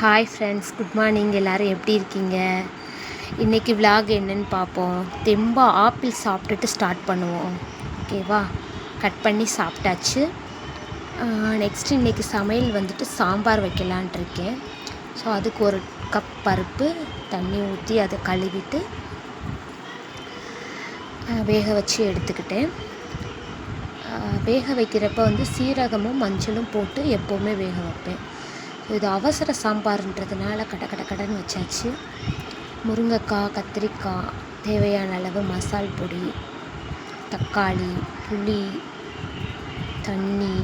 Hi friends, good morning. எல்லோரும் எப்படி இருக்கீங்க? இன்றைக்கி விலாக் என்னன்னு பார்ப்போம். தெம்பா ஆப்பிள் சாப்பிட்டுட்டு ஸ்டார்ட் பண்ணுவோம். ஓகேவா? கட் பண்ணி சாப்பிட்டாச்சு. நெக்ஸ்ட்டு இன்றைக்கி சமையல் வந்துட்டு சாம்பார் வைக்கலான் இருக்கேன். ஸோ அதுக்கு ஒரு கப் பருப்பு தண்ணி ஊற்றி அதை கழுவிட்டு வேக வச்சு எடுத்துக்கிட்டேன். வேக வைக்கிறப்ப வந்து சீரகமும் மஞ்சளும் போட்டு எப்போவுமே வேக வைப்பேன். இது அவசர சாம்பார்ன்றதுனால கடன்னு வச்சாச்சு. முருங்கைக்காய், கத்திரிக்காய், தேவையான அளவு மசால் பொடி, தக்காளி, புளி, தண்ணி,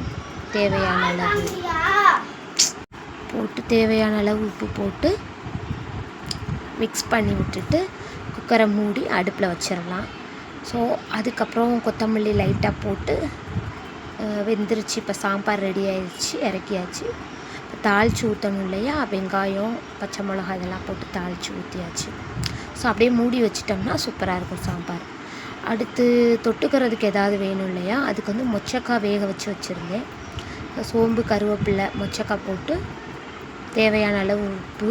தேவையான அளவு போட்டு தேவையான அளவு உப்பு போட்டு மிக்ஸ் பண்ணி விட்டுட்டு குக்கரை மூடி அடுப்பில் வச்சிடலாம். ஸோ அதுக்கப்புறம் கொத்தமல்லி லைட்டாக போட்டு வெந்துருச்சு. இப்போ சாம்பார் ரெடி ஆயிடுச்சு, இறக்கியாச்சு. தாளித்து ஊற்றணும் இல்லையா, வெங்காயம், பச்சை மிளகா இதெல்லாம் போட்டு தாளித்து ஊற்றியாச்சு. ஸோ அப்படியே மூடி வச்சிட்டோம்னா சூப்பராக இருக்கும் சாம்பார். அடுத்து தொட்டுக்கிறதுக்கு ஏதாவது வேணும் இல்லையா, அதுக்கு வந்து மொச்சக்காய் வேக வச்சு வச்சுருந்தேன். சோம்பு, கருவேப்பிலை, மொச்சக்காய் போட்டு தேவையான அளவு உப்பு,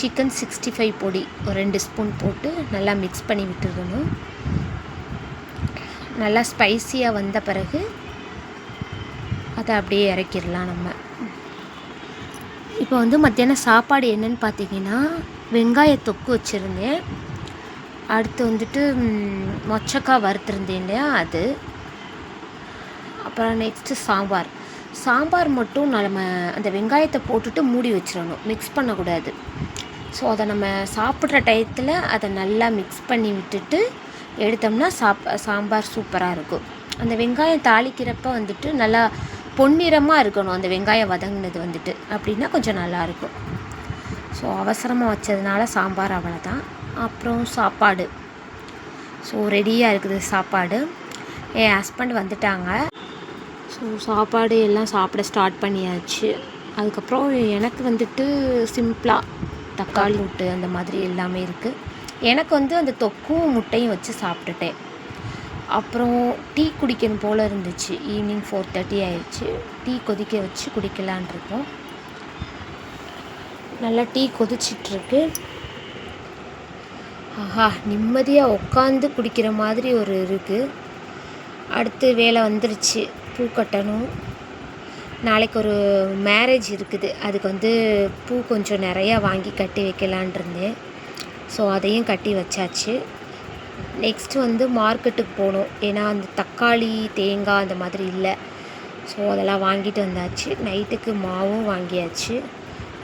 சிக்கன் 65 பொடி ஒரு 2 ஸ்பூன் போட்டு நல்லா மிக்ஸ் பண்ணி விட்டுடணும். நல்லா ஸ்பைஸியாக வந்த பிறகு அதை அப்படியே இறக்கிடலாம் நம்ம. இப்போ வந்து மத்தியானம் சாப்பாடு என்னென்னு பார்த்தீங்கன்னா, வெங்காய தொக்கு வச்சுருந்தேன். அடுத்து வந்துட்டு மொச்சக்காய் வறுத்துருந்தேன் இல்லையா, அது. அப்புறம் நெக்ஸ்ட்டு சாம்பார் மட்டும் நம்ம அந்த வெங்காயத்தை போட்டுட்டு மூடி வச்சிடணும், மிக்ஸ் பண்ணக்கூடாது. ஸோ அதை நம்ம சாப்பிட்ற டயத்தில் அதை நல்லா மிக்ஸ் பண்ணி விட்டுட்டு எடுத்தோம்னா சாம்பார் சூப்பராக இருக்கும். அந்த வெங்காயம் தாளிக்கிறப்ப வந்துட்டு நல்லா பொன்னிறமாக இருக்கணும் அந்த வெங்காயம் வதங்கினது வந்துட்டு, அப்படின்னா கொஞ்சம் நல்லாயிருக்கும். ஸோ அவசரமாக வச்சதுனால சாம்பார் அவ்வளோதான். அப்புறம் சாப்பாடு ஸோ ரெடியாக இருக்குது சாப்பாடு. என் ஹஸ்பண்ட் வந்துட்டாங்க. ஸோ சாப்பாடு எல்லாம் சாப்பிட ஸ்டார்ட் பண்ணியாச்சு. அதுக்கப்புறம் எனக்கு வந்துட்டு சிம்பிளாக தக்காளி விட்டு அந்த மாதிரி எல்லாமே இருக்குது. எனக்கு வந்து அந்த தொக்கும் முட்டையும் வச்சு சாப்பிட்டுட்டேன். அப்புறம் டீ குடிக்கணும் போல் இருந்துச்சு. ஈவினிங் 4:30 ஆயிடுச்சு. டீ கொதிக்க வச்சு குடிக்கலான் இருக்கோம். நல்லா டீ கொதிச்சிட்ருக்கு. ஆஹா, நிம்மதியாக உட்காந்து குடிக்கிற மாதிரி ஒரு இருக்குது. அடுத்து வேலை வந்துருச்சு, பூ கட்டணும். நாளைக்கு ஒரு மேரேஜ் இருக்குது, அதுக்கு வந்து பூ கொஞ்சம் நிறையா வாங்கி கட்டி வைக்கலான் இருந்தேன். ஸோ அதையும் கட்டி வச்சாச்சு. நெக்ஸ்ட்டு வந்து மார்க்கெட்டுக்கு போகணும். ஏன்னா அந்த தக்காளி, தேங்காய் அந்த மாதிரி இல்லை. ஸோ அதெல்லாம் வாங்கிட்டு வந்தாச்சு. நைட்டுக்கு மாவும் வாங்கியாச்சு.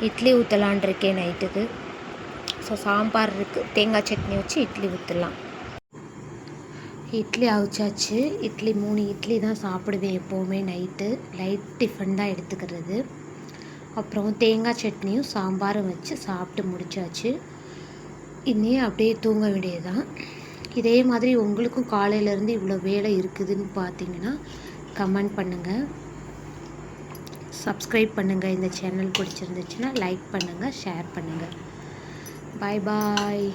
இட்லி ஊற்றலான் இருக்கேன் நைட்டுக்கு. ஸோ சாம்பார் இருக்குது, தேங்காய் சட்னி வச்சு இட்லி ஊற்றலாம். இட்லி அவிச்சாச்சு. இட்லி 3 இட்லி தான் சாப்பிடுவேன் எப்போவுமே நைட்டு. லைட் டிஃபன் தான் எடுத்துக்கிறது. அப்புறம் தேங்காய் சட்னியும் சாம்பாரும் வச்சு சாப்பிட்டு முடிச்சாச்சு. இன்னும் அப்படியே தூங்க வேண்டியதுதான். இதே மாதிரி உங்களுக்கும் காலையிலேருந்து இவ்வளோ வேலை இருக்குதுன்னு பார்த்தீங்கன்னா கமெண்ட் பண்ணுங்கள், சப்ஸ்கிரைப் பண்ணுங்கள். இந்த சேனல் பிடிச்சிருந்துச்சுன்னா லைக் பண்ணுங்கள், ஷேர் பண்ணுங்கள். பாய் பாய்.